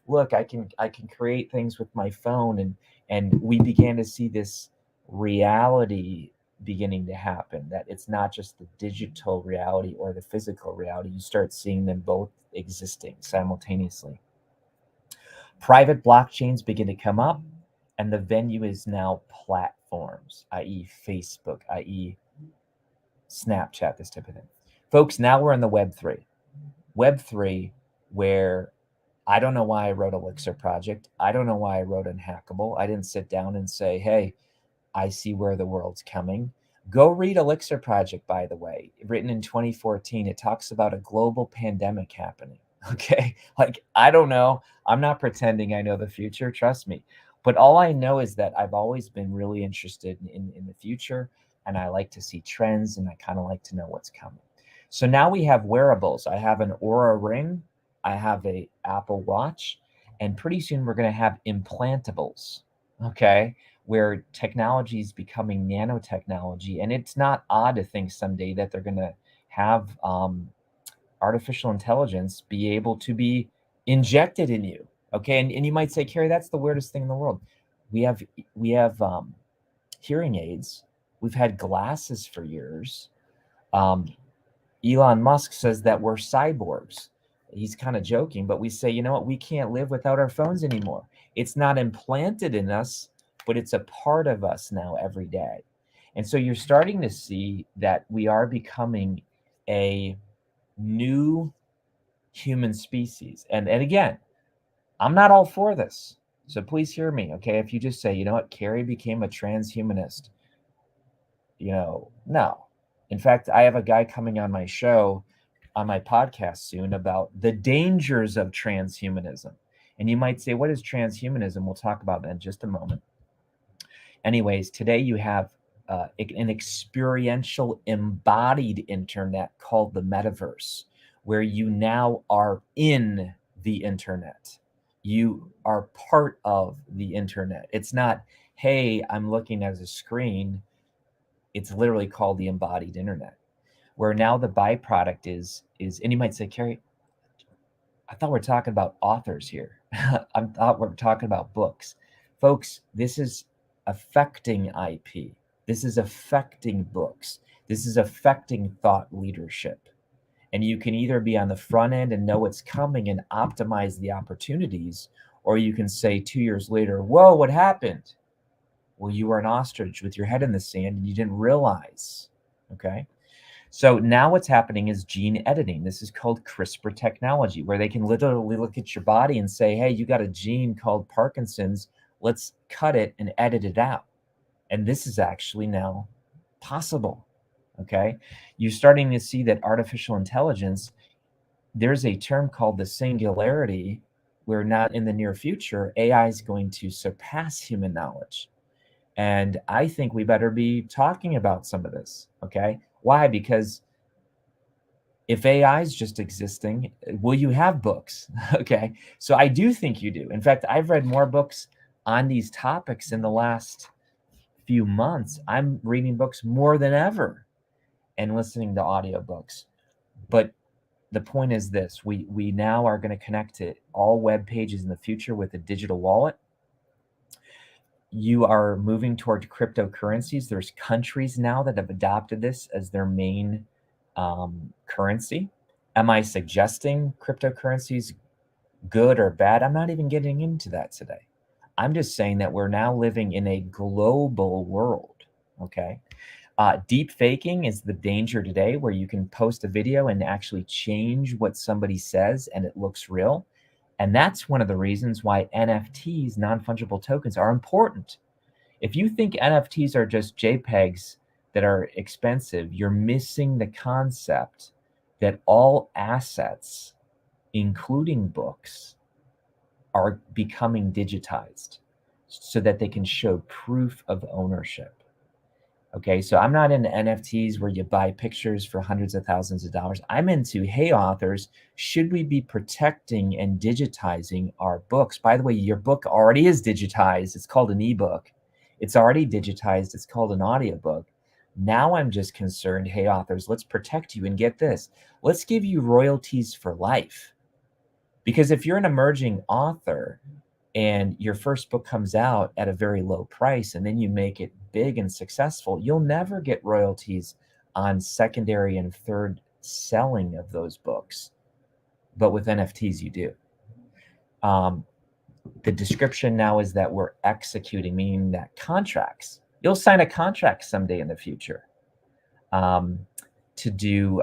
look, I can create things with my phone. And we began to see this reality beginning to happen, that it's not just the digital reality or the physical reality. You start seeing them both existing simultaneously. Private blockchains begin to come up, and the venue is now platforms, i.e. Facebook, i.e. Snapchat, this type of thing. Folks, now we're in the Web 3. Web 3, where I don't know why I wrote Elixir Project. I don't know why I wrote Unhackable. I didn't sit down and say, hey, I see where the world's coming. Go read Elixir Project, by the way. Written in 2014. It talks about a global pandemic happening. Okay, I don't know. I'm not pretending I know the future. Trust me. But all I know is that I've always been really interested in the future, and I like to see trends, and I kind of like to know what's coming. So now we have wearables. I have an Oura Ring. I have a Apple Watch, and pretty soon we're going to have implantables. Okay, where technology is becoming nanotechnology, and it's not odd to think someday that they're going to have artificial intelligence be able to be injected in you. Okay. And you might say, Kary, that's the weirdest thing in the world. We have hearing aids. We've had glasses for years. Elon Musk says that we're cyborgs. He's kind of joking, but we say, you know what? We can't live without our phones anymore. It's not implanted in us, but it's a part of us now every day. And so you're starting to see that we are becoming a new human species. And again, I'm not all for this. So please hear me, okay? If you just say, you know what, Kary became a transhumanist, no. In fact, I have a guy coming on my show, on my podcast soon, about the dangers of transhumanism. And you might say, what is transhumanism? We'll talk about that in just a moment. Anyways, today you have an experiential embodied internet called the metaverse, where you now are in the internet. You are part of the internet. It's not, hey, I'm looking at a screen. It's literally called the embodied internet, where now the byproduct is, and you might say, Kary, I thought we're talking about authors here. I thought we're talking about books. Folks, this is affecting IP. This is affecting books. This is affecting thought leadership. And you can either be on the front end and know what's coming and optimize the opportunities, or you can say 2 years later, whoa, what happened? Well, you were an ostrich with your head in the sand and you didn't realize, okay? So now what's happening is gene editing. This is called CRISPR technology, where they can literally look at your body and say, hey, you got a gene called Parkinson's. Let's cut it and edit it out. And this is actually now possible, okay? You're starting to see that artificial intelligence, there's a term called the singularity, where not in the near future, AI is going to surpass human knowledge. And I think we better be talking about some of this, okay? Why? Because if AI is just existing, will you have books? Okay, so I do think you do. In fact, I've read more books on these topics in the last few months. I'm reading books more than ever and listening to audiobooks. But the point is this, we now are going to connect to all web pages in the future with a digital wallet. You are moving toward cryptocurrencies. There's countries now that have adopted this as their main currency. Am I suggesting cryptocurrencies good or bad? I'm not even getting into that today. I'm just saying that we're now living in a global world, okay? Deep faking is the danger today, where you can post a video and actually change what somebody says and it looks real. And that's one of the reasons why NFTs, non-fungible tokens, are important. If you think NFTs are just JPEGs that are expensive, you're missing the concept that all assets, including books, are becoming digitized so that they can show proof of ownership. Okay, so I'm not into NFTs where you buy pictures for hundreds of thousands of dollars. I'm into, hey, authors, should we be protecting and digitizing our books? By the way, your book already is digitized. It's called an ebook. It's already digitized. It's called an audiobook. Now I'm just concerned, hey, authors, let's protect you and get this. Let's give you royalties for life. Because if you're an emerging author and your first book comes out at a very low price and then you make it big and successful, you'll never get royalties on secondary and third selling of those books. But with NFTs, you do. The description now is that we're executing, meaning that contracts, you'll sign a contract someday in the future to do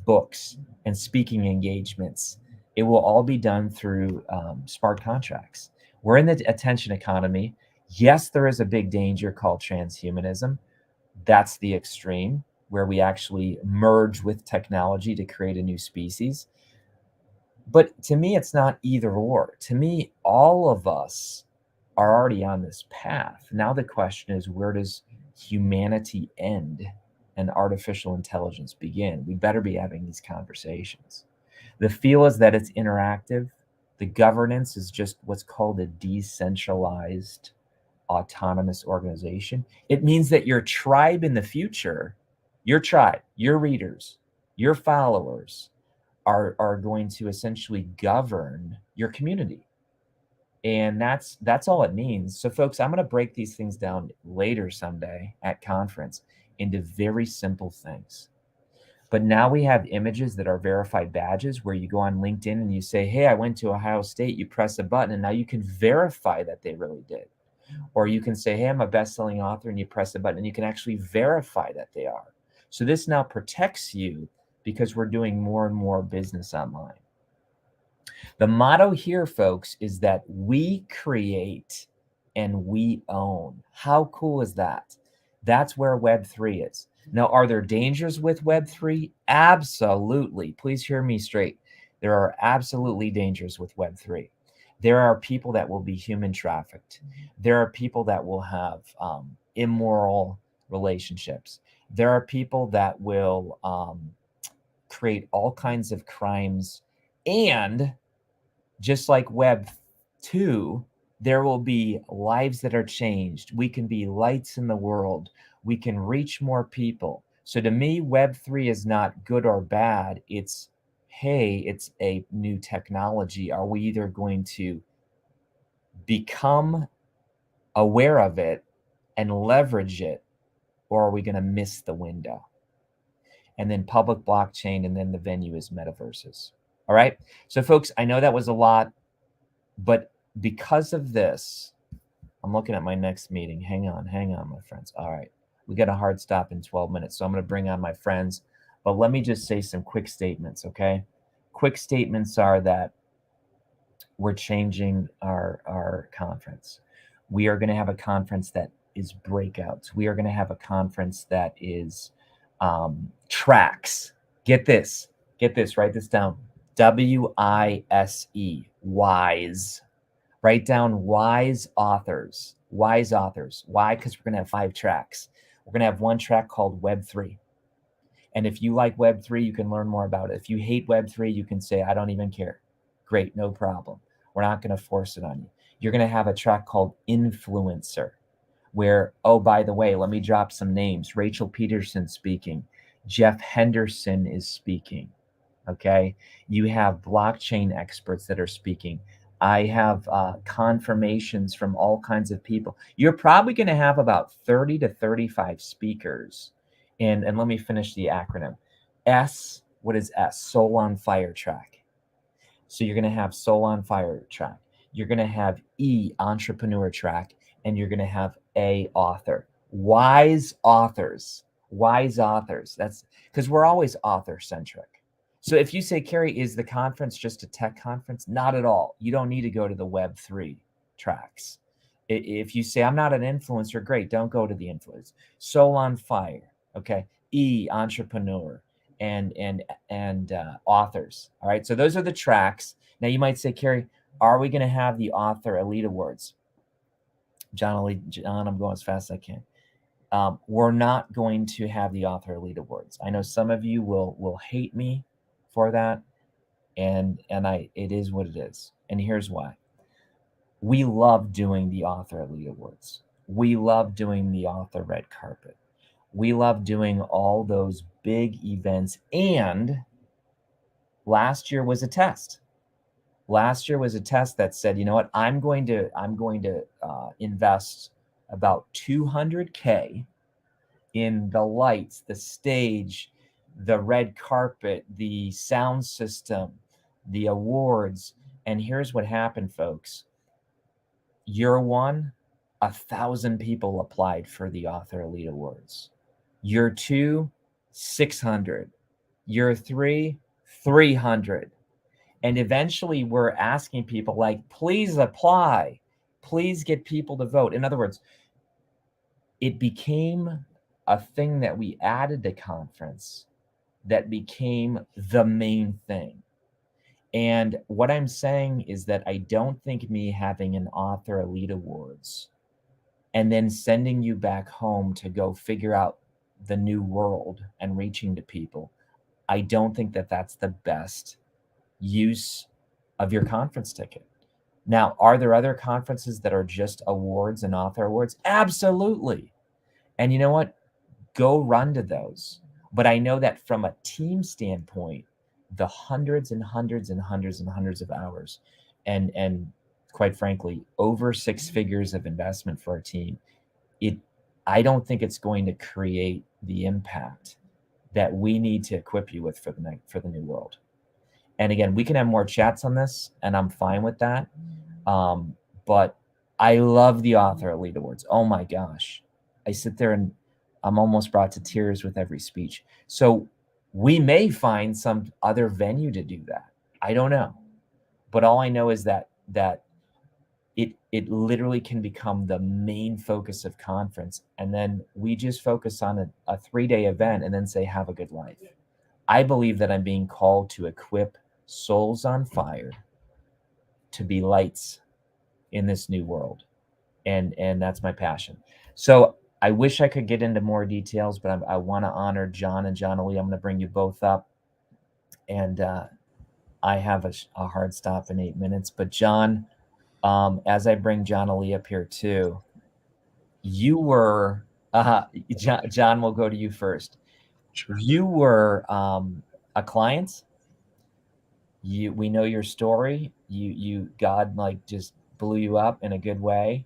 books and speaking engagements. It will all be done through smart contracts. We're in the attention economy. Yes, there is a big danger called transhumanism. That's the extreme, where we actually merge with technology to create a new species. But to me, it's not either or. To me, all of us are already on this path. Now the question is, where does humanity end and artificial intelligence begin? We better be having these conversations. The feel is that it's interactive. The governance is just what's called a decentralized autonomous organization. It means that your tribe in the future, your tribe, your readers, your followers, are going to essentially govern your community. And that's all it means. So folks, I'm going to break these things down later someday at conference into very simple things. But now we have images that are verified badges where you go on LinkedIn and you say, hey, I went to Ohio State, you press a button, and now you can verify that they really did. Or you can say, hey, I'm a best-selling author, and you press a button and you can actually verify that they are. So this now protects you because we're doing more and more business online. The motto here, folks, is that we create and we own. How cool is that? That's where Web3 is. Now, are there dangers with Web3? Absolutely. Please hear me straight. There are absolutely dangers with Web3. There are people that will be human trafficked. There are people that will have immoral relationships. There are people that will create all kinds of crimes. And just like Web 2, there will be lives that are changed. We can be lights in the world. We can reach more people. So to me, Web 3 is not good or bad. It's, hey, it's a new technology. Are we either going to become aware of it and leverage it, or are we going to miss the window? And then public blockchain, and then the venue is metaverses. All right. So folks, I know that was a lot, but because of this, I'm looking at my next meeting. Hang on, my friends. All right. We got a hard stop in 12 minutes. So I'm going to bring on my friends, but let me just say some quick statements. Okay. Quick statements are that we're changing our conference. We are going to have a conference that is breakouts. We are going to have a conference that is tracks. Get this, write this down. WISE, wise. Write down wise authors. Why? Because we're going to have 5 tracks. We're going to have one track called Web3. And if you like Web3, you can learn more about it. If you hate Web3, you can say, I don't even care. Great, no problem. We're not going to force it on you. You're going to have a track called Influencer, where, oh, by the way, let me drop some names. Rachel Peterson speaking. Jeff Henderson is speaking. Okay. You have blockchain experts that are speaking. I have confirmations from all kinds of people. You're probably going to have about 30 to 35 speakers. And let me finish the acronym. S, what is S? Soul on Fire track. So you're going to have Soul on Fire track. You're going to have E, Entrepreneur track. And you're going to have A, Author. Wise authors. That's because we're always author centric. So if you say, Kary, is the conference just a tech conference? Not at all. You don't need to go to the Web3 tracks. If you say, I'm not an influencer, great. Don't go to the influence. Soul on Fire. Okay. E, Entrepreneur, and authors. All right. So those are the tracks. Now you might say, Kary, are we going to have the Author Elite Awards? John, I'm going as fast as I can. We're not going to have the Author Elite Awards. I know some of you will hate me for that, and it is what it is. And here's why. We love doing the Author Elite Awards. We love doing the Author Red Carpet. We love doing all those big events. And last year was a test. Last year was a test that said, you know what, I'm going to invest about $200K in the lights, the stage, the red carpet, the sound system, the awards. And here's what happened, folks. Year 1, 1,000 people applied for the Author Elite Awards. Year 2, 600. Year 3, 300. And eventually we're asking people like, please apply, please get people to vote. In other words, it became a thing that we added to conference that became the main thing. And what I'm saying is that I don't think me having an Author Elite Awards and then sending you back home to go figure out the new world and reaching to people, I don't think that that's the best use of your conference ticket. Now, are there other conferences that are just awards and author awards? Absolutely. And you know what? Go run to those. But I know that from a team standpoint, the hundreds and hundreds and hundreds and hundreds of hours, and quite frankly, over 6 figures of investment for our team, I don't think it's going to create the impact that we need to equip you with for the new world. And again, we can have more chats on this, and I'm fine with that. But I love the author elite awards. Oh my gosh, I sit there and I'm almost brought to tears with every speech. So we may find some other venue to do that. I don't know, but all I know is that it literally can become the main focus of conference, and then we just focus on a 3-day event and then say, have a good life. I believe that I'm being called to equip souls on fire to be lights in this new world, and that's my passion. So I wish I could get into more details, but I want to honor John and John Ali. I'm going to bring you both up, and I have a hard stop in 8 minutes. But John, as I bring John Ali up here too, you were John, we'll go to you first. Sure. You were a client. We know your story. God like just blew you up in a good way.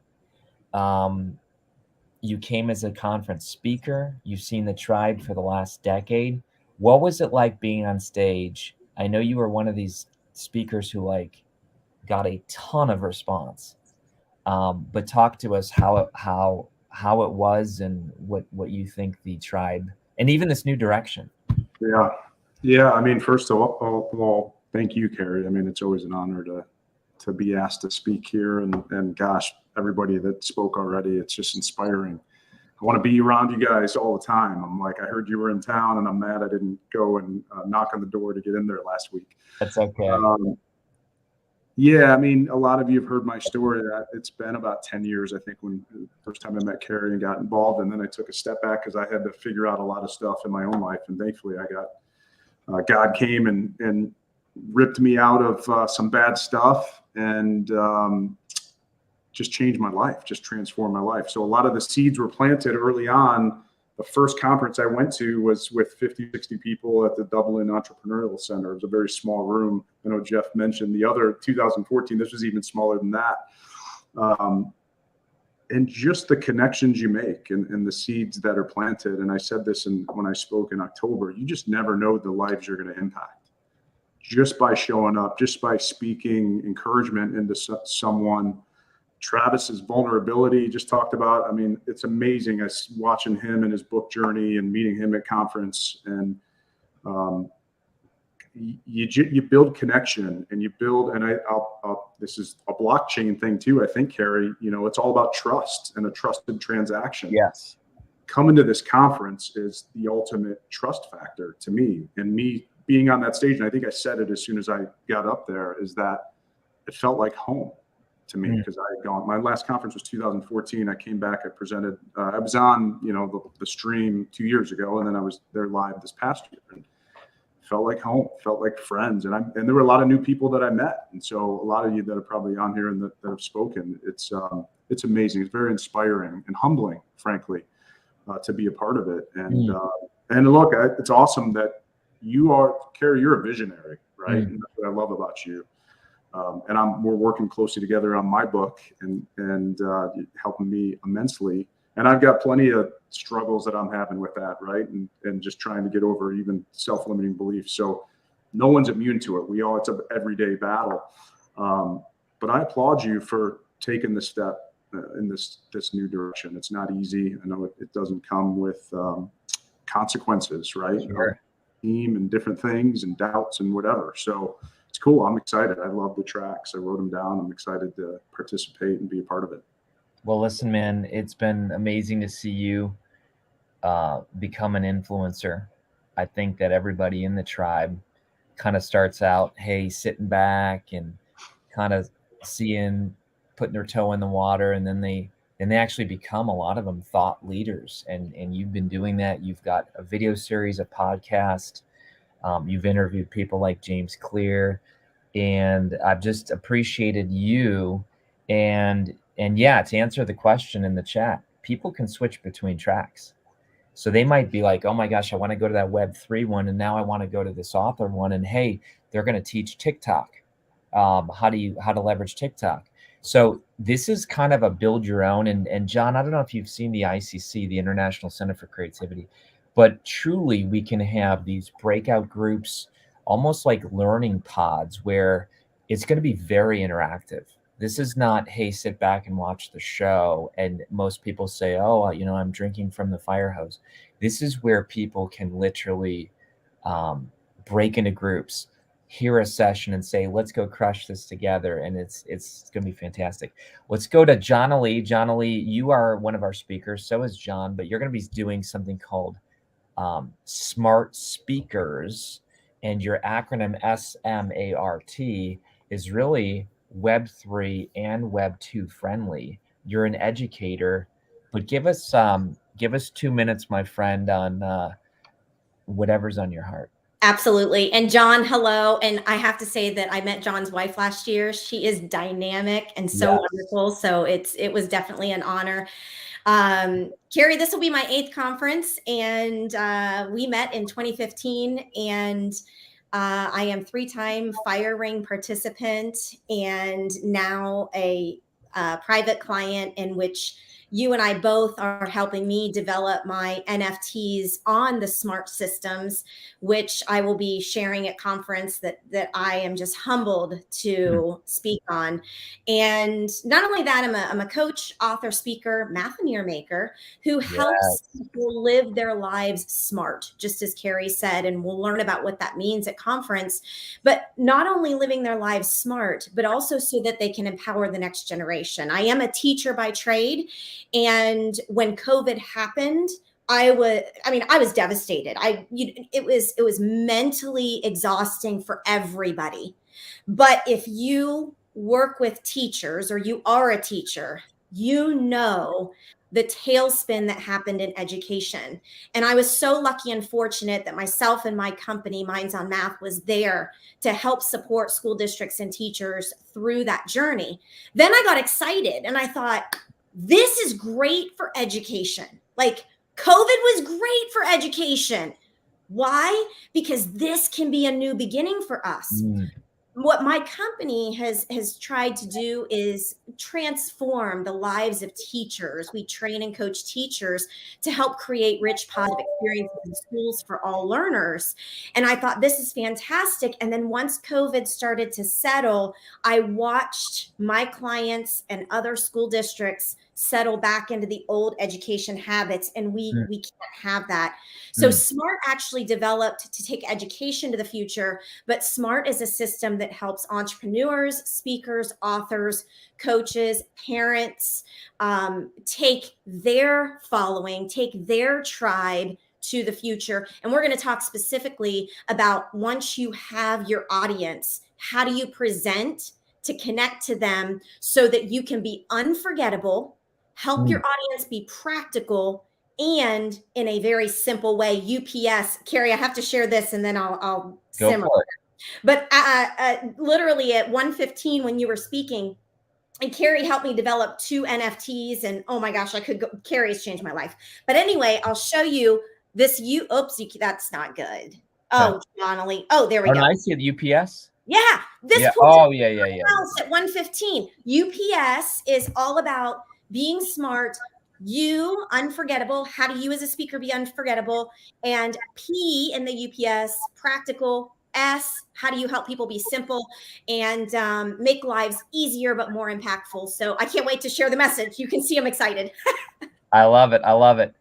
You came as a conference speaker. You've seen the tribe for the last decade. What was it like being on stage? I know you were one of these speakers who like got a ton of response. But talk to us how it was and what you think the tribe and even this new direction. Yeah. I mean, first of all, thank you, Kary. I mean, it's always an honor to be asked to speak here, and gosh, everybody that spoke already, it's just inspiring. I want to be around you guys all the time. I'm like, I heard you were in town, and I'm mad I didn't go and knock on the door to get in there last week. That's okay. Yeah, I mean, a lot of you have heard my story. That it's been about 10 years, I think, when the first time I met Kary and got involved, and then I took a step back because I had to figure out a lot of stuff in my own life, and thankfully, I got God came and ripped me out of some bad stuff and just changed my life, just transformed my life. So a lot of the seeds were planted early on. The first conference I went to was with 50, 60 people at the Dublin Entrepreneurial Center. It was a very small room. I know Jeff mentioned the other 2014, this was even smaller than that. And just the connections you make and the seeds that are planted. And I said this when I spoke in October, you just never know the lives you're going to impact. Just by showing up, just by speaking encouragement into someone. Travis's vulnerability just talked about. I mean, it's amazing. I was watching him and his book journey and meeting him at conference, and you build connection and you build. And this is a blockchain thing too. I think, Kary, it's all about trust and a trusted transaction. Yes. Coming to this conference is the ultimate trust factor to me, and me being on that stage. And I think I said it as soon as I got up there, is that it felt like home to me, because I had gone. My last conference was 2014. I came back. I presented. I was on, the stream 2 years ago, and then I was there live this past year. And it felt like home. Felt like friends, and there were a lot of new people that I met. And so a lot of you that are probably on here and that have spoken, it's amazing. It's very inspiring and humbling, frankly, to be a part of it. And look, it's awesome that Kary, you're a visionary, right? And that's what I love about you. And we're working closely together on my book and helping me immensely. And I've got plenty of struggles that I'm having with that, right? And just trying to get over even self-limiting beliefs. So no one's immune to it. It's an everyday battle. But I applaud you for taking the step in this new direction. It's not easy. I know it doesn't come with consequences, right? Sure. Team and different things and doubts and whatever. So it's cool. I'm excited. I love the tracks. I wrote them down. I'm excited to participate and be a part of it. Well, listen, man, it's been amazing to see you become an influencer. I think that everybody in the tribe kind of starts out, hey, sitting back and kind of putting their toe in the water, and then they actually become, a lot of them, thought leaders. And you've been doing that. You've got a video series, a podcast. You've interviewed people like James Clear, and I've just appreciated you. And yeah, to answer the question in the chat, people can switch between tracks. So they might be like, oh my gosh, I want to go to that Web3 one, and now I want to go to this author one, and hey, they're going to teach TikTok, how to leverage TikTok. So this is kind of a build your own. And John, I don't know if you've seen the ICC, the International Center for Creativity, but truly we can have these breakout groups, almost like learning pods, where it's going to be very interactive. This is not, hey, sit back and watch the show. And most people say, oh, you know, I'm drinking from the fire hose. This is where people can literally break into groups, hear a session, and say, let's go crush this together. And it's going to be fantastic. Let's go to John Lee. John Lee, you are one of our speakers. So is John, but you're going to be doing something called Smart Speakers. And your acronym SMART is really Web3 and Web2 friendly. You're an educator, but give us 2 minutes, my friend, on whatever's on your heart. Absolutely. And John, hello. And I have to say that I met John's wife last year. She is dynamic and so wonderful. So it was definitely an honor. Kary, this will be my 8th conference, and we met in 2015, and I am 3-time Fire Ring participant, and now a private client in which you and I both are helping me develop my NFTs on the smart systems, which I will be sharing at conference that I am just humbled to speak on. And not only that, I'm a coach, author, speaker, mathenier maker who helps people live their lives smart, just as Kary said, and we'll learn about what that means at conference. But not only living their lives smart, but also so that they can empower the next generation. I am a teacher by trade. And when COVID happened, I was devastated. It was mentally exhausting for everybody. But if you work with teachers, or you are a teacher, you know the tailspin that happened in education. And I was so lucky and fortunate that myself and my company, Minds on Math, was there to help support school districts and teachers through that journey. Then I got excited and I thought, this is great for education. Like, COVID was great for education. Why? Because this can be a new beginning for us. What my company has tried to do is transform the lives of teachers. We train and coach teachers to help create rich, positive experiences in schools for all learners. And I thought, this is fantastic. And then once COVID started to settle, I watched my clients and other school districts settle back into the old education habits, and we can't have that. So SMART actually developed to take education to the future, but SMART is a system that helps entrepreneurs, speakers, authors, coaches, parents take their following, take their tribe to the future. And we're going to talk specifically about, once you have your audience, how do you present to connect to them so that you can be unforgettable, help your audience be practical, and in a very simple way. UPS, Kary, I have to share this and then I'll simmer. But literally at 1:15 when you were speaking, and Kary helped me develop 2 NFTs, and oh my gosh, I could go. Kary's changed my life. But anyway, I'll show you this. That's not good. Oh, Donnelly. Oh, there we go. I see the UPS. Yeah. This. Yeah. Oh, yeah. At 1:15, UPS is all about being smart. U, unforgettable. How do you as a speaker be unforgettable? And P in the UPS, practical. S, how do you help people be simple and make lives easier but more impactful? So I can't wait to share the message. You can see I'm excited. I love it. I love it.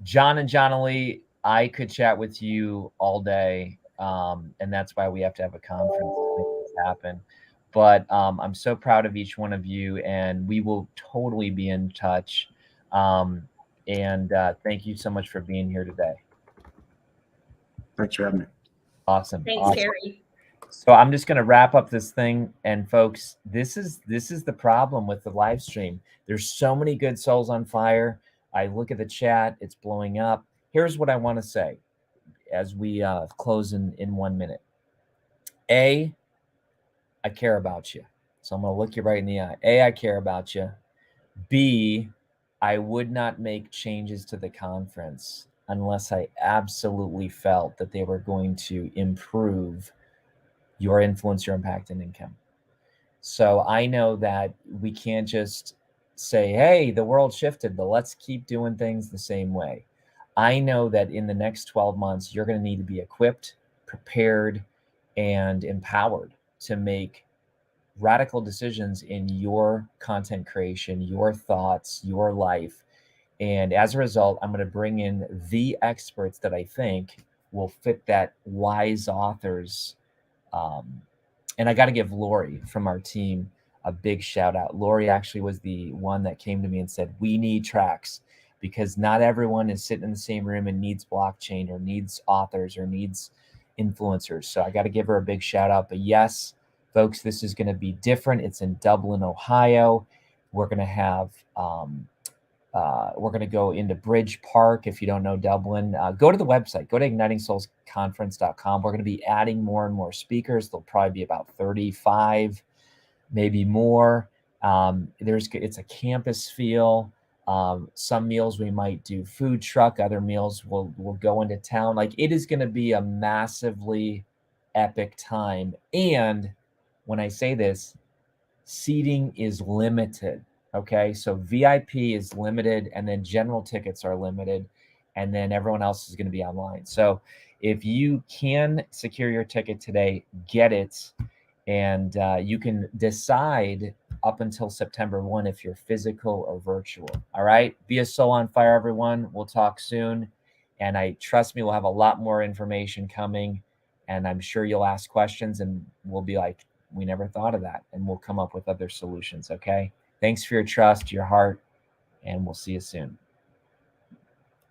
John and John Lee, I could chat with you all day, and that's why we have to have a conference to make this happen. But I'm so proud of each one of you, and we will totally be in touch. And thank you so much for being here today. Thanks for having me. Awesome. Thanks, awesome. Kary. So I'm just going to wrap up this thing. And folks, this is the problem with the live stream. There's so many good souls on fire. I look at the chat, it's blowing up. Here's what I want to say as we close in 1 minute. A, I care about you. So I'm going to look you right in the eye. A, I care about you. B, I would not make changes to the conference unless I absolutely felt that they were going to improve your influence, your impact, and income. So I know that we can't just say, hey, the world shifted, but let's keep doing things the same way. I know that in the next 12 months, you're going to need to be equipped, prepared, and empowered to make radical decisions in your content creation, your thoughts, your life. And as a result, I'm going to bring in the experts that I think will fit that wise authors. And I got to give Lori from our team a big shout out. Lori actually was the one that came to me and said, we need tracks, because not everyone is sitting in the same room and needs blockchain or needs authors or needs influencers. So I got to give her a big shout out. But yes, folks, this is going to be different. It's in Dublin, Ohio. We're going to have, we're going to go into Bridge Park. If you don't know Dublin, go to the website, go to ignitingsoulsconference.com. We're going to be adding more and more speakers. There'll probably be about 35, maybe more. It's a campus feel. Some meals we might do food truck, other meals we'll go into town. Like, it is going to be a massively epic time. And when I say this, seating is limited. Okay, so VIP is limited, and then general tickets are limited, and then everyone else is going to be online. So if you can secure your ticket today, get it, and you can decide up until September 1 if you're physical or virtual. All right, be a soul on fire, everyone. We'll talk soon, and trust me, we'll have a lot more information coming, and I'm sure you'll ask questions, and we'll be like, we never thought of that, and we'll come up with other solutions. Okay. Thanks for your trust, your heart, and we'll see you soon.